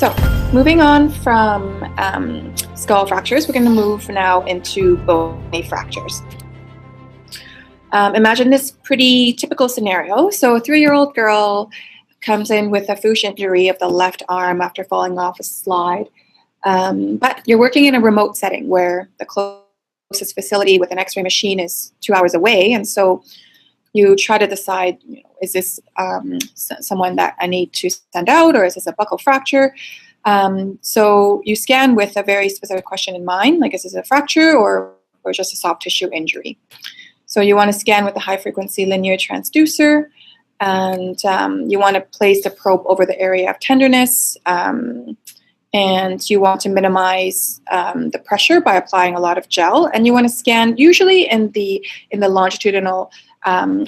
So moving on from skull fractures, we're going to move now into bony fractures. Imagine this pretty typical scenario. So a 3-year-old girl comes in with a fouche injury of the left arm after falling off a slide. But you're working in a remote setting where the closest facility with an x-ray machine is 2 hours away. And so you try to decide, is this someone that I need to send out, or is this a buccal fracture? So you scan with a very specific question in mind, like is this a fracture or just a soft tissue injury? So you want to scan with a high-frequency linear transducer, and you want to place the probe over the area of tenderness, and you want to minimize the pressure by applying a lot of gel, and you want to scan usually in the longitudinal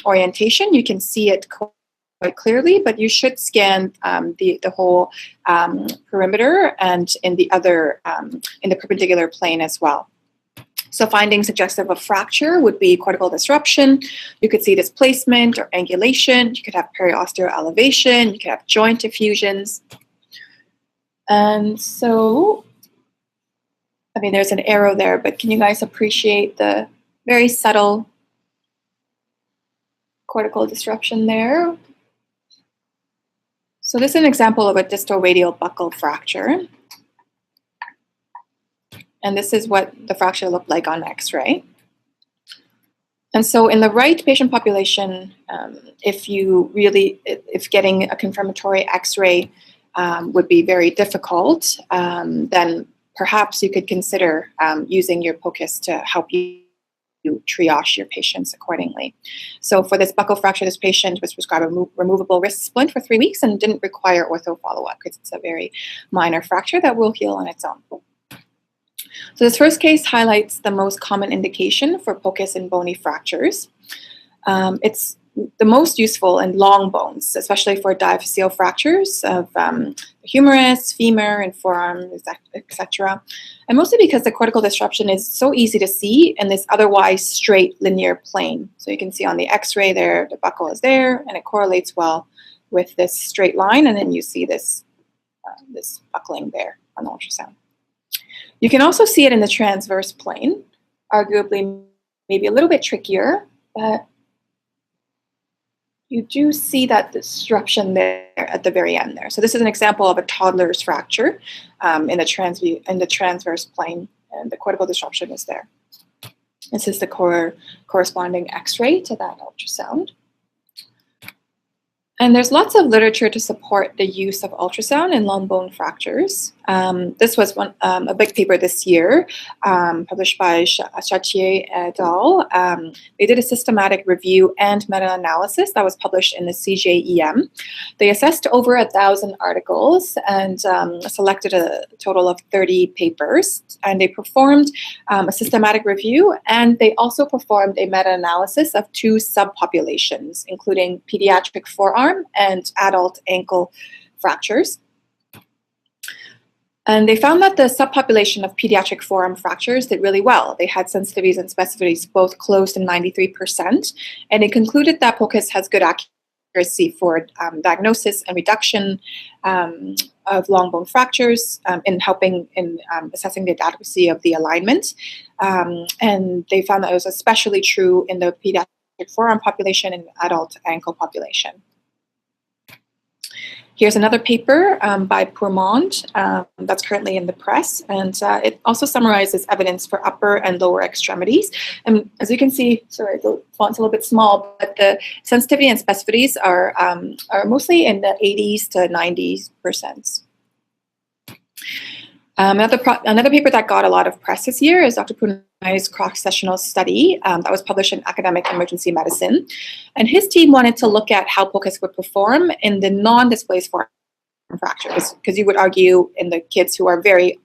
orientation. You can see it quite clearly, but you should scan the whole perimeter and in the other in the perpendicular plane as well. So findings suggestive of fracture would be cortical disruption. You could see displacement or angulation. You could have periosteal elevation. You could have joint effusions. And so, I mean, there's an arrow there, but can you guys appreciate the very subtle cortical disruption there? So this is an example of a distal radial buccal fracture. And this is what the fracture looked like on X-ray. And so in the right patient population, if getting a confirmatory X-ray would be very difficult, then perhaps you could consider using your POCUS to help you triage your patients accordingly. So for this buccal fracture, this patient was prescribed a removable wrist splint for 3 weeks and didn't require ortho follow-up because it's a very minor fracture that will heal on its own. So this first case highlights the most common indication for POCUS in bony fractures. It's the most useful in long bones, especially for diaphyseal fractures of the humerus, femur, and forearm, etc. And mostly because the cortical disruption is so easy to see in this otherwise straight linear plane. So you can see on the X-ray there, the buccal is there, and it correlates well with this straight line, and then you see this buckling there on the ultrasound. You can also see it in the transverse plane, arguably maybe a little bit trickier, but you do see that disruption there at the very end there. So this is an example of a toddler's fracture in the transverse plane, and the cortical disruption is there. This is the corresponding X-ray to that ultrasound. And there's lots of literature to support the use of ultrasound in long bone fractures. This was a big paper this year, published by Chartier et al. They did a systematic review and meta-analysis that was published in the CJEM. They assessed over 1,000 articles and selected a total of 30 papers. And they performed a systematic review, and they also performed a meta-analysis of 2 subpopulations, including pediatric forearm and adult ankle fractures. And they found that the subpopulation of pediatric forearm fractures did really well. They had sensitivities and specificities both close to 93%, and it concluded that POCUS has good accuracy for diagnosis and reduction of long bone fractures, in helping in assessing the adequacy of the alignment. And they found that it was especially true in the pediatric forearm population and adult ankle population. Here's another paper by Pourmont that's currently in the press, and it also summarizes evidence for upper and lower extremities. And as you can see, sorry, the font's a little bit small, but the sensitivity and specificities are mostly in the 80s to 90%. Another paper that got a lot of press this year is Dr. Punai's cross-sectional study that was published in Academic Emergency Medicine. And his team wanted to look at how POCUS would perform in the non-displaced forearm fractures, because you would argue in the kids who have very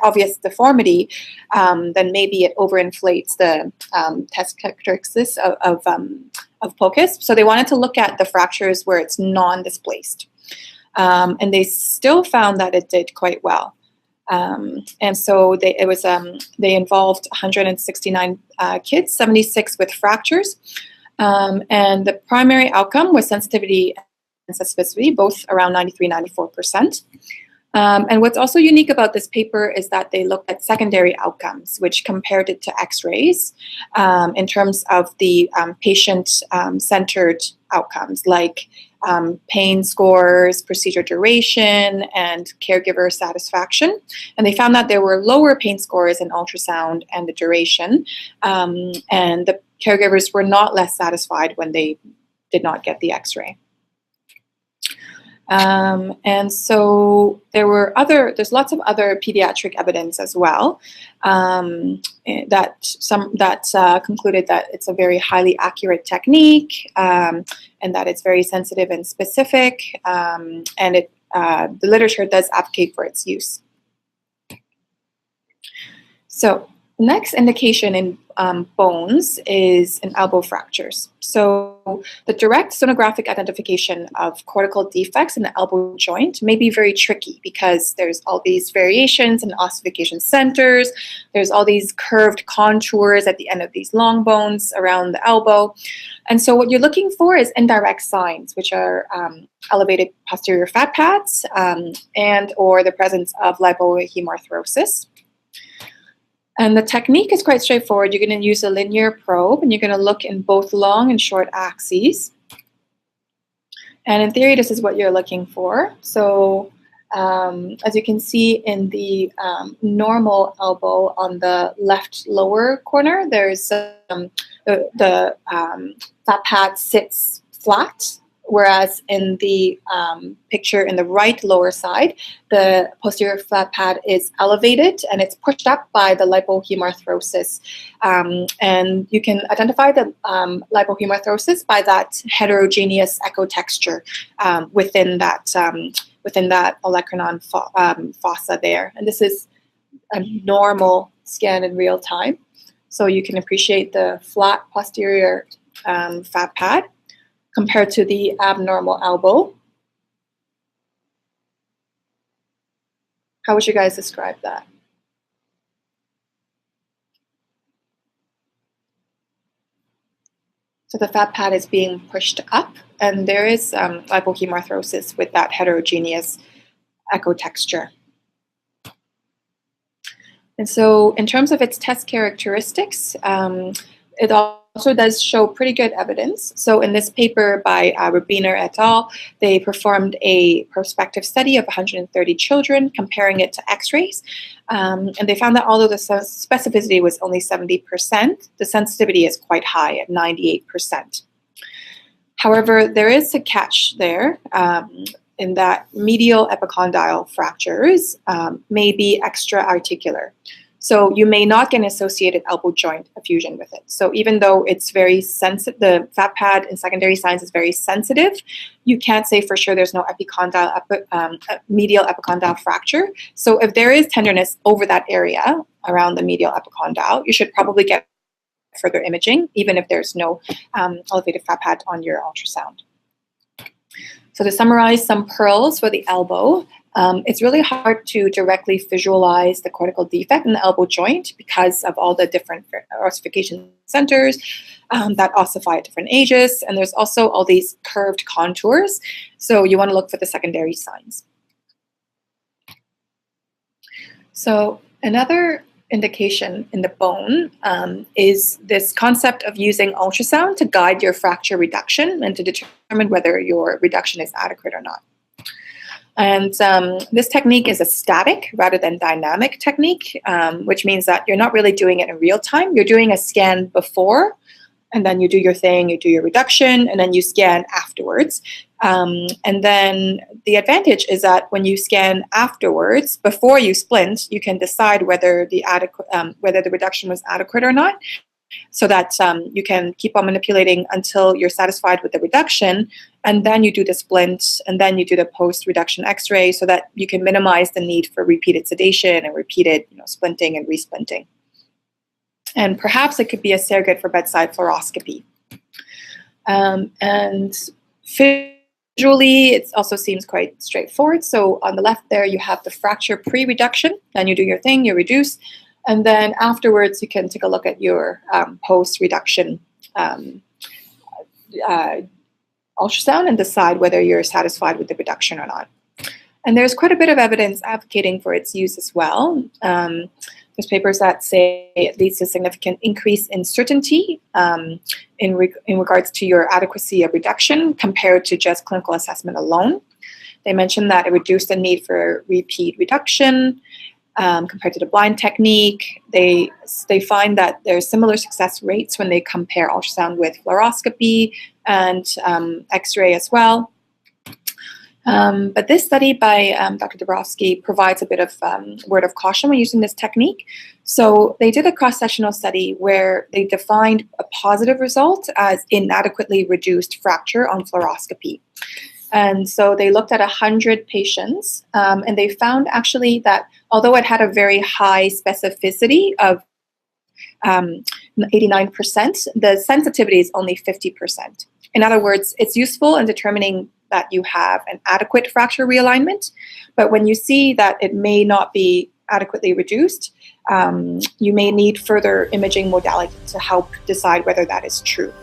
obvious deformity, then maybe it overinflates the test characteristics of POCUS. So they wanted to look at the fractures where it's non-displaced. And they still found that it did quite well. And so they involved 169 kids, 76 with fractures, and the primary outcome was sensitivity and specificity, both around 93-94%. And what's also unique about this paper is that they looked at secondary outcomes, which compared it to x-rays in terms of the patient-centered outcomes, like pain scores, procedure duration, and caregiver satisfaction. And they found that there were lower pain scores in ultrasound and the duration, and the caregivers were not less satisfied when they did not get the x-ray. And so there's lots of other pediatric evidence as well that concluded that it's a very highly accurate technique, and that it's very sensitive and specific, and the literature does advocate for its use. So next indication in bones is in elbow fractures. So the direct sonographic identification of cortical defects in the elbow joint may be very tricky because there's all these variations in ossification centers, there's all these curved contours at the end of these long bones around the elbow. And so what you're looking for is indirect signs, which are elevated posterior fat pads and or the presence of lipohemarthrosis. And the technique is quite straightforward. You're going to use a linear probe, and you're going to look in both long and short axes. And in theory, this is what you're looking for. So as you can see in the normal elbow on the left lower corner, there's the fat pad sits flat, whereas in the picture in the right lower side, the posterior fat pad is elevated and it's pushed up by the lipohemarthrosis. And you can identify the lipohemarthrosis by that heterogeneous echo texture within that olecranon fossa there. And this is a normal scan in real time. So you can appreciate the flat posterior fat pad compared to the abnormal elbow. How would you guys describe that? So the fat pad is being pushed up, and there is lipohemarthrosis with that heterogeneous echo texture. And so in terms of its test characteristics, it also does show pretty good evidence. So in this paper by Rubiner et al., they performed a prospective study of 130 children, comparing it to x-rays. And they found that although the specificity was only 70%, the sensitivity is quite high at 98%. However, there is a catch there in that medial epicondyle fractures may be extra-articular. So you may not get an associated elbow joint effusion with it. So even though it's very sensitive, the fat pad in secondary signs is very sensitive, you can't say for sure there's no medial epicondyle fracture. So if there is tenderness over that area around the medial epicondyle, you should probably get further imaging, even if there's no elevated fat pad on your ultrasound. So to summarize some pearls for the elbow, it's really hard to directly visualize the cortical defect in the elbow joint because of all the different ossification centers that ossify at different ages. And there's also all these curved contours. So you want to look for the secondary signs. So another indication in the bone is this concept of using ultrasound to guide your fracture reduction and to determine whether your reduction is adequate or not. And this technique is a static rather than dynamic technique, which means that you're not really doing it in real time. You're doing a scan before, and then you do your thing, you do your reduction, and then you scan afterwards. And then the advantage is that when you scan afterwards, before you splint, you can decide whether the reduction was adequate or not, so that you can keep on manipulating until you're satisfied with the reduction, and then you do the splint, and then you do the post-reduction x-ray so that you can minimize the need for repeated sedation and repeated splinting and resplinting. And perhaps it could be a surrogate for bedside fluoroscopy. And visually, it also seems quite straightforward. So on the left there, you have the fracture pre-reduction, then you do your thing, you reduce, and then afterwards, you can take a look at your post-reduction ultrasound and decide whether you're satisfied with the reduction or not. And there's quite a bit of evidence advocating for its use as well. There's papers that say it leads to a significant increase in certainty in regards to your adequacy of reduction compared to just clinical assessment alone. They mentioned that it reduced the need for repeat reduction compared to the blind technique. They find that there's similar success rates when they compare ultrasound with fluoroscopy and X-ray as well. But this study by Dr. Dabrowski provides a bit of word of caution when using this technique. So they did a cross-sectional study where they defined a positive result as inadequately reduced fracture on fluoroscopy. And so they looked at 100 patients, and they found actually that although it had a very high specificity of 89%, the sensitivity is only 50%. In other words, it's useful in determining that you have an adequate fracture realignment, but when you see that it may not be adequately reduced, you may need further imaging modality to help decide whether that is true.